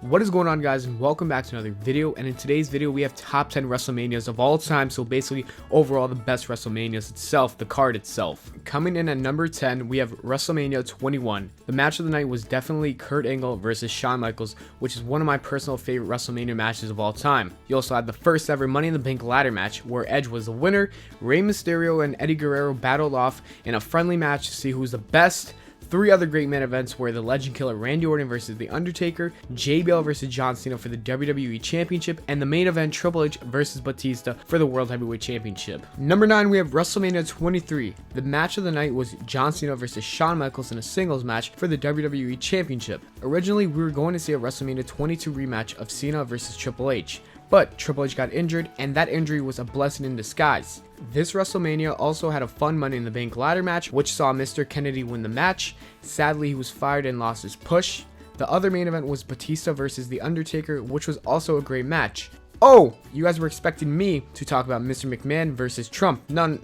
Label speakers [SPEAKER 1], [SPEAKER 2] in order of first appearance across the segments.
[SPEAKER 1] What is going on, guys, and welcome back to another video. And in today's video we have top 10 WrestleManias of all time, so basically overall the best WrestleManias itself, the card itself. Coming in at number 10 we have WrestleMania 21. The match of the night was definitely Kurt Angle versus Shawn Michaels, which is one of my personal favorite WrestleMania matches of all time. You also had the first ever Money in the Bank ladder match where Edge was the winner. Rey Mysterio and Eddie Guerrero battled off in a friendly match to see who's the best. Three other great main events were the Legend Killer Randy Orton versus The Undertaker, JBL versus John Cena for the WWE Championship, and the main event Triple H versus Batista for the World Heavyweight Championship. Number 9 we have WrestleMania 23. The match of the night was John Cena versus Shawn Michaels in a singles match for the WWE Championship. Originally we were going to see a WrestleMania 22 rematch of Cena versus Triple H, but Triple H got injured and that injury was a blessing in disguise. This WrestleMania also had a fun Money in the Bank ladder match, which saw Mr. Kennedy win the match. Sadly, he was fired and lost his push. The other main event was Batista versus The Undertaker, which was also a great match. Oh, you guys were expecting me to talk about Mr. McMahon versus Trump. No.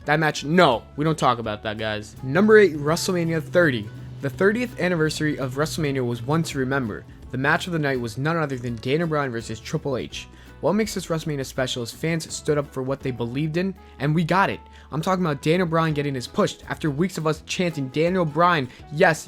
[SPEAKER 1] That match, no. We don't talk about that, guys. Number 8, WrestleMania 30. The 30th anniversary of WrestleMania was one to remember. The match of the night was none other than Daniel Bryan versus Triple H. What makes this WrestleMania special is fans stood up for what they believed in, and we got it. I'm talking about Daniel Bryan getting his push after weeks of us chanting Daniel Bryan, yes,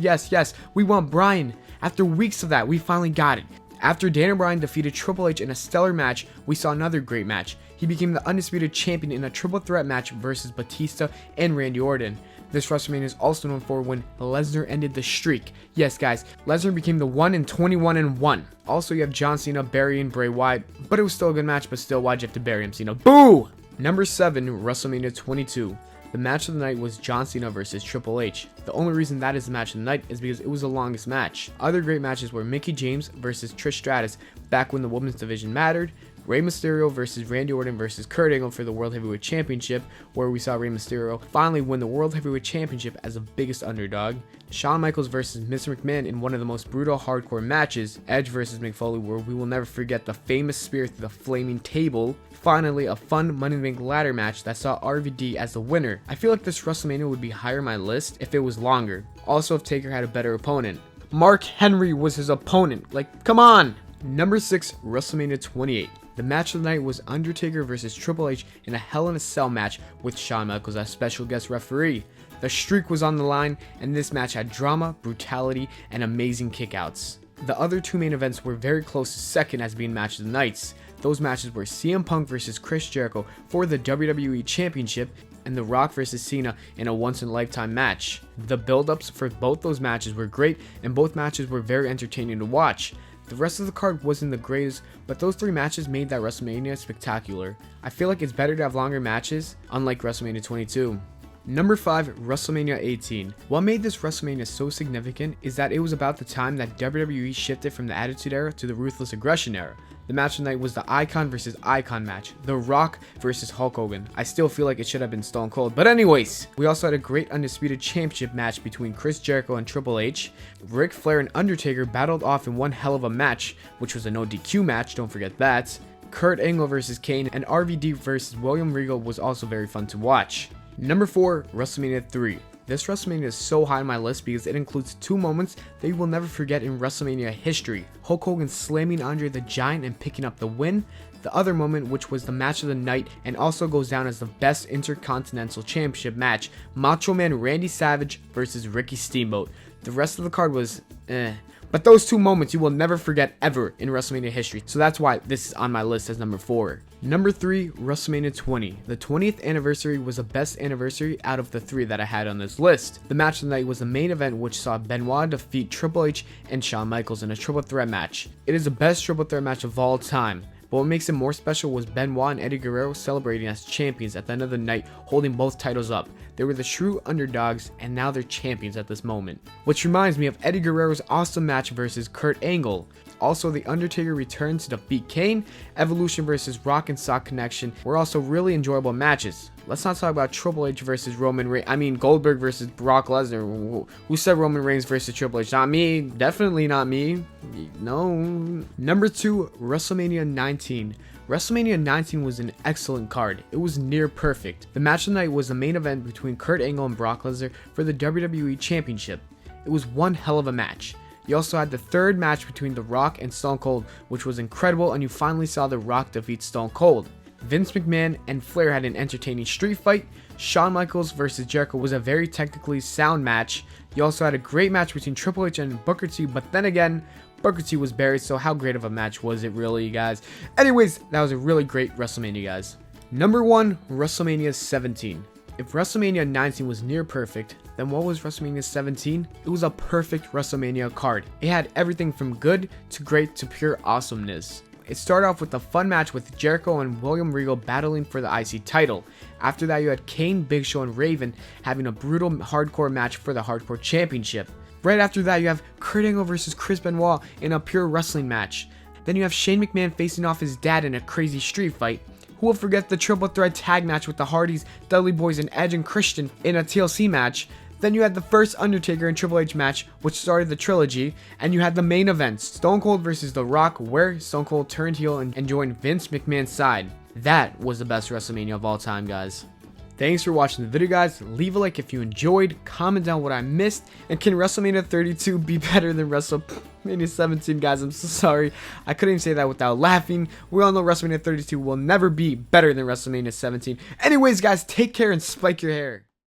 [SPEAKER 1] we want Bryan. After weeks of that, we finally got it. After Daniel Bryan defeated Triple H in a stellar match, we saw another great match. He became the undisputed champion in a triple threat match versus Batista and Randy Orton. This WrestleMania is also known for when Lesnar ended the streak. Yes, guys, Lesnar became the 1-21-1. Also, you have John Cena burying Bray Wyatt, but it was still a good match, but still, why'd you have to bury him, Cena? Boo! Number 7, WrestleMania 22. The match of the night was John Cena versus Triple H. The only reason that is the match of the night is because it was the longest match. Other great matches were Mickie James versus Trish Stratus back when the women's division mattered, Rey Mysterio versus Randy Orton versus Kurt Angle for the World Heavyweight Championship, where we saw Rey Mysterio finally win the World Heavyweight Championship as the biggest underdog. Shawn Michaels versus Mr. McMahon in one of the most brutal hardcore matches. Edge versus Mick Foley, where we will never forget the famous spear through the flaming table. Finally, a fun Money in the Bank ladder match that saw RVD as the winner. I feel like this WrestleMania would be higher on my list if it was longer. Also, if Taker had a better opponent. Mark Henry was his opponent. Like, come on! Number 6, WrestleMania 28. The match of the night was Undertaker versus Triple H in a Hell in a Cell match with Shawn Michaels as special guest referee. The streak was on the line, and this match had drama, brutality, and amazing kickouts. The other two main events were very close to second as being match of the nights. Those matches were CM Punk versus Chris Jericho for the WWE Championship, and The Rock versus Cena in a once-in-a-lifetime match. The build-ups for both those matches were great, and both matches were very entertaining to watch. The rest of the card wasn't the greatest, but those three matches made that WrestleMania spectacular. I feel like it's better to have longer matches, unlike WrestleMania 22. Number 5, WrestleMania 18. What made this WrestleMania so significant is that it was about the time that WWE shifted from the Attitude Era to the Ruthless Aggression Era. The match of the night was the Icon versus Icon match, The Rock versus Hulk Hogan. I still feel like it should have been Stone Cold, but anyways, we also had a great Undisputed Championship match between Chris Jericho and Triple H. Ric Flair and Undertaker battled off in one hell of a match, which was a no DQ match, don't forget that. Kurt Angle versus Kane and RVD versus William Regal was also very fun to watch. Number 4, WrestleMania 3. This WrestleMania is so high on my list because it includes two moments that you will never forget in WrestleMania history. Hulk Hogan slamming Andre the Giant and picking up the win. The other moment, which was the match of the night and also goes down as the best Intercontinental Championship match, Macho Man Randy Savage versus Ricky Steamboat. The rest of the card was but those two moments you will never forget ever in WrestleMania history, so that's why this is on my list as number 4. Number 3, WrestleMania 20. The 20th anniversary was the best anniversary out of the 3 that I had on this list. The match of the night was the main event, which saw Benoit defeat Triple H and Shawn Michaels in a triple threat match. It is the best triple threat match of all time. But what makes it more special was Benoit and Eddie Guerrero celebrating as champions at the end of the night, holding both titles up. They were the true underdogs, and now they're champions at this moment. Which reminds me of Eddie Guerrero's awesome match versus Kurt Angle. Also, The Undertaker returned to defeat Kane. Evolution versus Rock and Sock Connection were also really enjoyable matches. Let's not talk about Triple H versus Goldberg versus Brock Lesnar. Who said Roman Reigns versus Triple H? Not me. Definitely not me. No. Number 2, WrestleMania 19. WrestleMania 19 was an excellent card. It was near perfect. The match of the night was the main event between Kurt Angle and Brock Lesnar for the WWE Championship. It was one hell of a match. You also had the third match between The Rock and Stone Cold, which was incredible, and you finally saw The Rock defeat Stone Cold. Vince McMahon and Flair had an entertaining street fight. Shawn Michaels versus Jericho was a very technically sound match. You also had a great match between Triple H and Booker T, but then again, Booker T was buried, so how great of a match was it really, guys? Anyways, that was a really great WrestleMania, guys. Number 1, WrestleMania 17. If WrestleMania 19 was near perfect, then what was WrestleMania 17? It was a perfect WrestleMania card. It had everything from good to great to pure awesomeness. It started off with a fun match with Jericho and William Regal battling for the IC title. After that, you had Kane, Big Show, and Raven having a brutal hardcore match for the Hardcore Championship. Right after that, you have Kurt Angle versus Chris Benoit in a pure wrestling match. Then you have Shane McMahon facing off his dad in a crazy street fight. Who will forget the triple threat tag match with the Hardys, Dudley Boys, and Edge and Christian in a TLC match? Then you had the first Undertaker and Triple H match, which started the trilogy, and you had the main event, Stone Cold versus The Rock, where Stone Cold turned heel and joined Vince McMahon's side. That was the best WrestleMania of all time, guys. Thanks for watching the video, guys. Leave a like if you enjoyed, comment down what I missed, and can WrestleMania 32 be better than WrestleMania 17, guys? I'm so sorry. I couldn't even say that without laughing. We all know WrestleMania 32 will never be better than WrestleMania 17. Anyways, guys, take care and spike your hair.